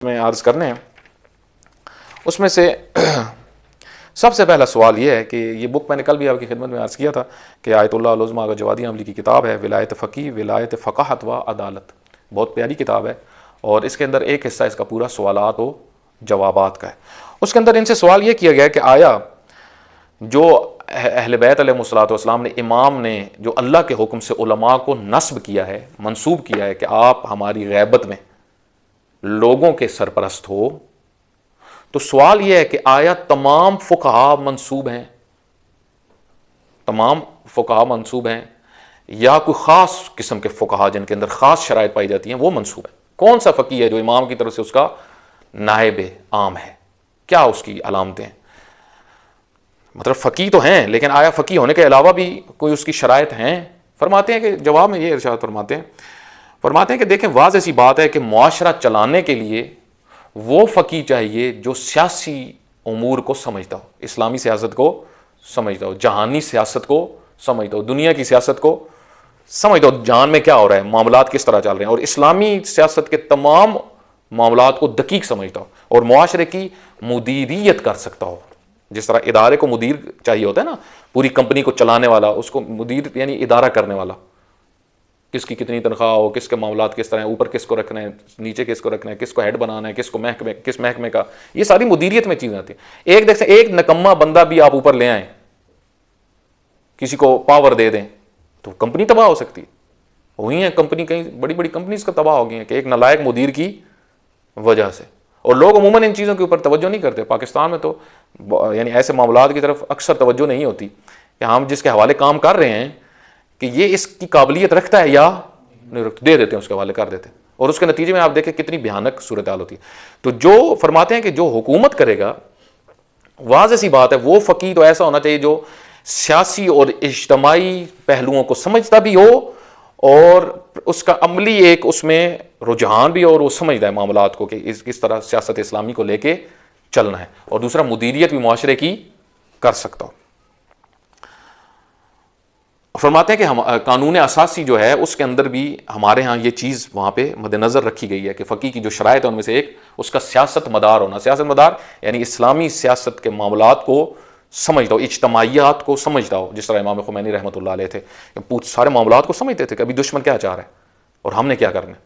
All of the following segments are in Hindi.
में अर्ज़ करने हैं, उसमें से सबसे पहला सवाल ये है कि ये बुक मैंने कल भी आपकी खिदमत में अर्ज़ किया था कि आयतुल्लाह अल-उज़्मा का जवादी अमली की किताब है विलायत फ़क़ीह विलायत फ़क़ाहत व अदालत। बहुत प्यारी किताब है और इसके अंदर एक हिस्सा इसका पूरा सवालात व जवाबात का है। उसके अंदर इनसे सवाल ये किया गया कि आया जो अहले बैत अलैहिस्सलाम ने इमाम ने जो अल्लाह के हुक्म से उलमा को नस्ब किया है, मंसूब किया है कि आप हमारी गैबत में लोगों के सरपरस्त हो, तो सवाल यह है कि आया तमाम फ़ुक़हा मंसूब हैं, तमाम फ़ुक़हा मंसूब हैं या कोई ख़ास किस्म के फ़ुक़हा जिनके अंदर ख़ास शराइत पाई जाती हैं वो मंसूब है? कौन सा फ़क़ीह है जो इमाम की तरफ से उसका नायब आम है? क्या उसकी अलामतें हैं? मतलब फ़क़ीह तो हैं, लेकिन आया फ़क़ीह होने के अलावा भी कोई उसकी शराइत हैं? फरमाते हैं कि जवाब में ये इरशाद फरमाते हैं कि देखें, वाज़ेह सी बात है कि मुआशरा चलाने के लिए वो फ़क़ीह चाहिए जो सियासी उमूर को समझता हो, इस्लामी सियासत को समझता हो, जहानी सियासत को समझता हो, दुनिया की सियासत को समझता हो, जहान में क्या हो रहा है, मामलात किस तरह चल रहे हैं, और इस्लामी सियासत के तमाम मामलात को दकीक समझता हो और मुआशरे की मुदीरियत कर सकता हो। जिस तरह इदारे को मुदीर चाहिए होता है ना, पूरी कंपनी को चलाने वाला, उसको मुदीर यानी इदारा करने वाला, किसकी कितनी तनख्वाह हो, किसके मामलात किस तरह, ऊपर किसको रखना है, नीचे किसको रखना है, किसको हेड बनाना है, किसको महकमे, किस महकमे का, ये सारी मुदीरियत में चीज़ें आती हैं। एक देख एक नकम्मा बंदा भी आप ऊपर ले आए, किसी को पावर दे दें तो कंपनी तबाह हो सकती है। हुई है कंपनी, कहीं बड़ी बड़ी कंपनीज का तबाह हो गई है कि एक नालायक मुदीर की वजह से। और लोग अमूमन इन चीज़ों के ऊपर तवज्जो नहीं करते। पाकिस्तान में तो यानी ऐसे मामलात की तरफ अक्सर तवज्जो नहीं होती कि हम जिसके हवाले काम कर रहे हैं कि ये इसकी काबिलियत रखता है या नहीं रखता, दे देते हैं, उसके हवाले कर देते हैं, और उसके नतीजे में आप देखें कितनी भयानक सूरत हाल होती है। तो जो फरमाते हैं कि जो हुकूमत करेगा, वाज़ेह सी बात है वो फ़क़ीह तो ऐसा होना चाहिए जो सियासी और इज्तमाई पहलुओं को समझता भी हो और उसका अमली एक उसमें रुझान भी हो और वो समझता है मामलात को कि किस तरह सियासत इस्लामी को लेके चलना है, और दूसरा मुदीरियत भी मुआशरे की कर सकता हो। फरमाते हैं कि हम कानून असासी जो है उसके अंदर भी हमारे यहाँ ये चीज़ वहाँ पे मद्देनज़र रखी गई है कि फ़क़ीह की जो शराइत है उनमें से एक उसका सियासत मदार होना। सियासत मदार यानी इस्लामी सियासत के मामलात को समझता हो, इज्तमाइयात को समझता हो। जिस तरह इमाम खुमैनी रहमतुल्लाह अलैह थे, सारे मामलात को समझते थे कि अभी दुश्मन क्या चाह रहा है और हमने क्या करना है,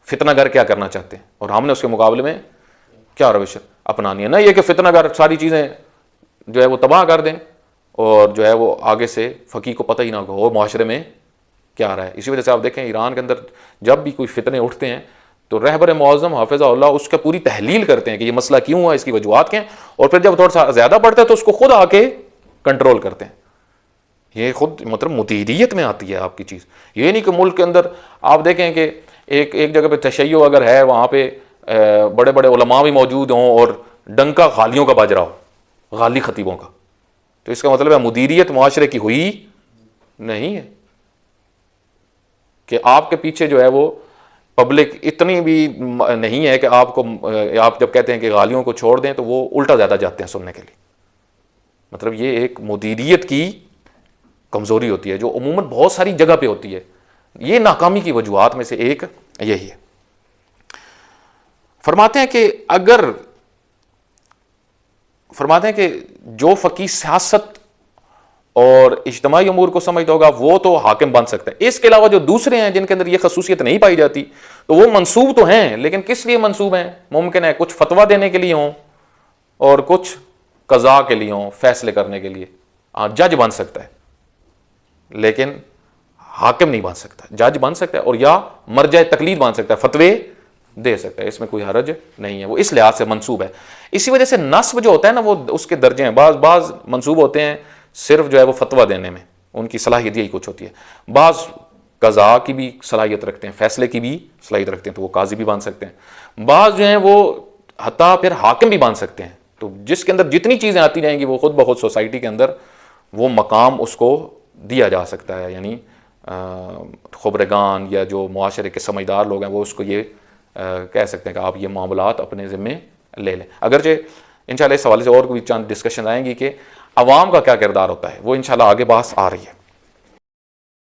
फितनागर क्या करना चाहते हैं और हमने उसके मुकाबले में क्या रविश अपनानी है। ना ये कि फितनागर सारी चीज़ें जो है वो तबाह कर दें और जो है वो आगे से फ़क़ीह को पता ही ना हो माशरे में क्या आ रहा है। इसी वजह से आप देखें ईरान के अंदर जब भी कोई फितने उठते हैं तो रहबर मुअज़्ज़म हाफ़िज़हुल्लाह उसका पूरी तहलील करते हैं कि ये मसला क्यों हुआ, इसकी वजूहात क्या हैं, और फिर जब थोड़ा सा ज़्यादा बढ़ता है तो उसको खुद आके कंट्रोल करते हैं। ये खुद मतलब मुदीरियत में आती है आपकी चीज़। ये नहीं कि मुल्क के अंदर आप देखें कि एक जगह पे तशय्युअ अगर है, वहाँ पे बड़े बड़े उलमा भी मौजूद हों और डंका गालियों का बज रहा हो, गाली खतीबों का, तो इसका मतलब है मुदीरियत मुआशरे की हुई नहीं है कि आपके पीछे जो है वो पब्लिक इतनी भी नहीं है कि आपको आप जब कहते हैं कि गालियों को छोड़ दें तो वो उल्टा ज़्यादा जाते हैं सुनने के लिए। मतलब ये एक मुदीरियत की कमज़ोरी होती है जो अमूमन बहुत सारी जगह पे होती है। ये नाकामी की वजूहात में से एक यही है। फरमाते हैं कि जो फ़क़ीह सियासत और इज्तमाई उमूर को समझता होगा वो तो हाकिम बन सकता है। इसके अलावा जो दूसरे हैं जिनके अंदर ये खसूसियत नहीं पाई जाती तो वो मंसूब तो हैं, लेकिन किस लिए मंसूब हैं? मुमकिन है कुछ फतवा देने के लिए हों और कुछ कज़ा के लिए हों, फैसले करने के लिए। जज बन सकता है लेकिन हाकिम नहीं बन सकता। जज बन सकता है और या मरजाए तकलीद बन सकता है, फतवे दे सकता है, इसमें कोई हरज नहीं है, वो इस लिहाज से मंसूब है। इसी वजह से नस्ब जो होता है ना वो उसके दर्जे हैं। बाज़ मंसूब होते हैं सिर्फ जो है वो फतवा देने में, उनकी सलाहियत यही कुछ होती है। बाज़ कज़ा की भी सलाहियत रखते हैं, फैसले की भी सलाहियत रखते हैं, तो वो काजी भी बन सकते हैं। बाज़ जो हैं वो हत्ता फिर हाकिम भी बन सकते हैं। तो जिसके अंदर जितनी चीज़ें आती रहेंगी वो खुद ब खुद सोसाइटी के अंदर वो मकाम उसको दिया जा सकता है। यानी खुबरगान या जो मुआशरे के समझदार लोग हैं वो उसको ये कह सकते हैं कि आप ये मामलात अपने ज़िम्मे ले लें। अगरचे इंशाल्लाह इस हवाले से और भी चंद डिस्कशन आएंगी कि अवाम का क्या किरदार होता है, वो इंशाल्लाह आगे बात आ रही है।